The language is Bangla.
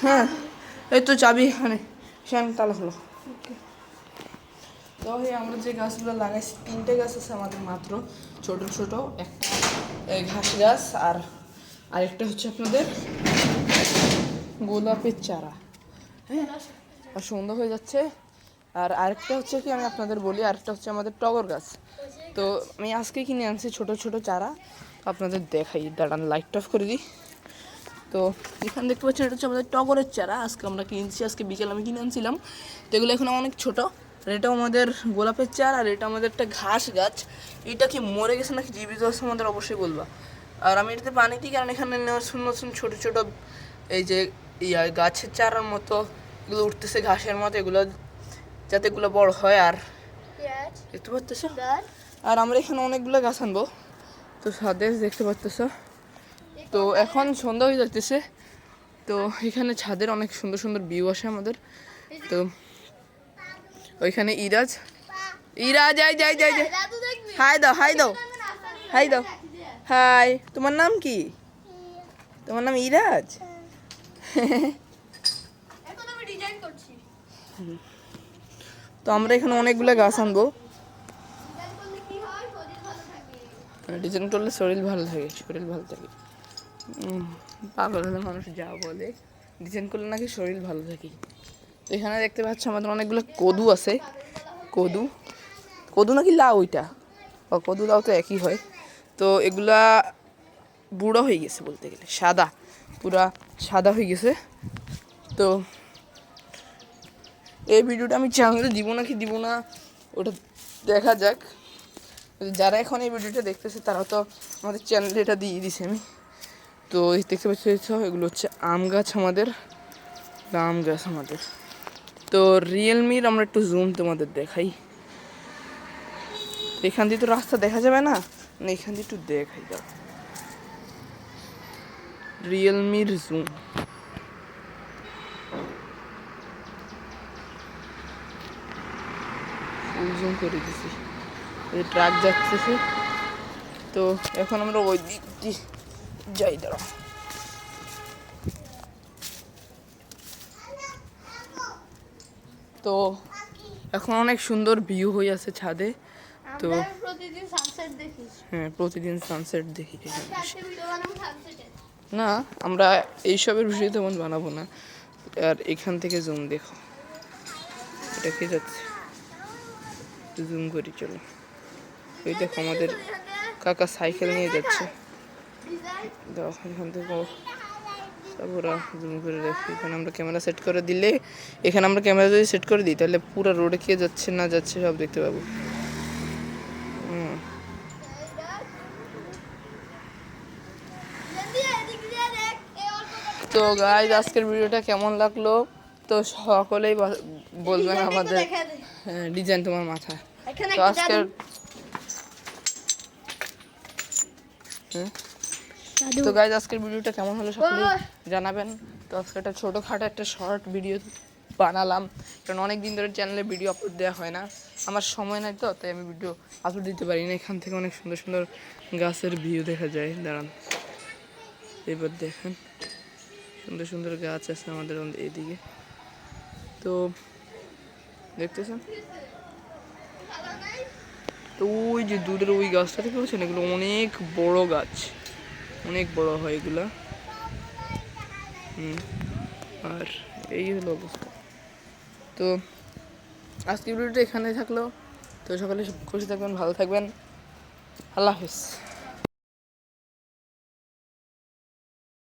হ্যাঁ এই তো চাবি এখানে, সে আমি তালা হলো। তো আমরা যে গাছগুলো লাগাইছি 3টে গাছ আছে আমাদের মাত্র, ছোট ছোট। একটা ঘাস গাছ আর আরেকটা হচ্ছে আপনাদের গোলাপের চারা। হ্যাঁ আর সন্ধ্যা হয়ে যাচ্ছে। আর আরেকটা হচ্ছে কি আমি আপনাদের বলি, আরেকটা হচ্ছে আমাদের টগর গাছ। তো আমি আজকে কিনে আনছি ছোট ছোট চারা, আপনাদের দেখাই, দাঁড়ান লাইট অফ করে দিই। তো এখানে দেখতে পাচ্ছেন এটা হচ্ছে আমাদের টগরের চারা, আজকে আমরা কিনছি, আজকে বিকেল আমি কিনে আনছিলাম। তো এগুলো এখন অনেক ছোট। আর এটাও আমাদের গোলাপের চারা, আর এটা আমাদের একটা ঘাস গাছ। এটা কি মরে গেছে নাকি জীবিত আছে আমাদের অবশ্যই বলবা। আর আমি এটাতে পানি দিই কারণ এখানে নতুন নতুন ছোটো ছোটো এই যে গাছের চারার মতো এগুলো উঠতেছে ঘাসের মতো, এগুলো যাতে এগুলো বড় হয়। আর দেখতে পাচ্ছ, আর আমরা এখানে অনেকগুলো গাছ আনবো। তো ছাদে দেখতে পাচ্ছ, তো এখন সন্ধ্যা হয়ে যাচ্ছে। তো এখানে ছাদের অনেক সুন্দর সুন্দর ভিউ আসে আমাদের। তো ওইখানে ইরাজ ইরাজ যাই যাই যাই যাই, হাই দাও হাই দাও হাই দাও, হাই। তোমার নাম কি? তোমার নাম ইরাজ? তো আমরা এখানে অনেকগুলো গাছ আনবো। ডিজাইন করলে শরীর ভালো থাকে, শরীর ভালো থাকে। পাগল হলে মানুষ যা বলে, ডিজাইন করলে নাকি শরীর ভালো থাকে। তো এখানে দেখতে পাচ্ছ আমাদের অনেকগুলো কদু আছে। কদু কদু নাকি লাউ, ওইটা ও কদু লাউ তো একই হয়। তো এগুলা বুড়ো হয়ে গেছে বলতে গেলে, সাদা, পুরা সাদা হয়ে গেছে। তো এই ভিডিওটা আমি চ্যানেলে দিব নাকি দিব না ওটা দেখা যাক। যারা এখন এই ভিডিওটা দেখতেছে তারা তো আমাদের চ্যানেলে এটা দিয়ে দিছে আমি। তো দেখতে পাচ্ছি এগুলো হচ্ছে আম গাছ আমাদের, আম গাছ আমাদের। তো রিয়েলমির আমরা একটু জুম তোমাদের দেখাই। এখান দিয়ে তো রাস্তা দেখা যাবে না, এখান দিয়ে একটু দেখাই দাও। রিয়েলমির জুম, ফুল জুম করে দিছি, ট্রাক যাচ্ছে। তো এখন আমরা ওই দিক দিয়ে যাই, দাঁড়াও। তো এখন অনেক সুন্দর ভিউ হয়ে আছে ছাদে। তো হ্যাঁ প্রতিদিন সানসেট দেখি। না আমরা এইসবের ভিডিও তেমন বানাবো না। আর এখান থেকে জুম দেখো, এটা কে যাচ্ছে, জুম করি চলো। এই দেখো আমাদের কাকা সাইকেল নিয়ে যাচ্ছে, দেখো এখান থেকে ওরা জুম করে রাখি। এখানে আমরা ক্যামেরা সেট করে দিলে, এখানে আমরা ক্যামেরা যদি সেট করে দিই তাহলে পুরো রোডে কে যাচ্ছে না যাচ্ছে সব দেখতে পাবো। তো গাইজ আজকের ভিডিওটা কেমন লাগলো তো সকলেই বলবেন আমাদের। ডিজাইন তোমার মাথায়। তো আজকের তো গাইজ আজকের ভিডিওটা কেমন হলো সকলেই জানাবেন। তো আজকে একটা ছোটোখাটো একটা শর্ট ভিডিও বানালাম, কারণ অনেক দিন ধরে চ্যানেলে ভিডিও আপলোড দেওয়া হয় না, আমার সময় নাই তো, তাই আমি ভিডিও আপলোড দিতে পারি না। এখান থেকে অনেক সুন্দর সুন্দর গাছের ভিউ দেখা যায়, দাঁড়ান এবার দেখেন, সুন্দর সুন্দর গাছ আছে আমাদের এদিকে। তো দেখতেছেন, তো ওই যে দূরের ওই গাছটা থেকে বলছেন, এগুলো অনেক বড় গাছ, অনেক বড় হয় এগুলা। আর এই হলো অবস্থা। তো আজকের ভিডিওটা এখানে থাকলো। তো সকালে খুশি থাকবেন, ভালো থাকবেন, আল্লাহ হাফেজ।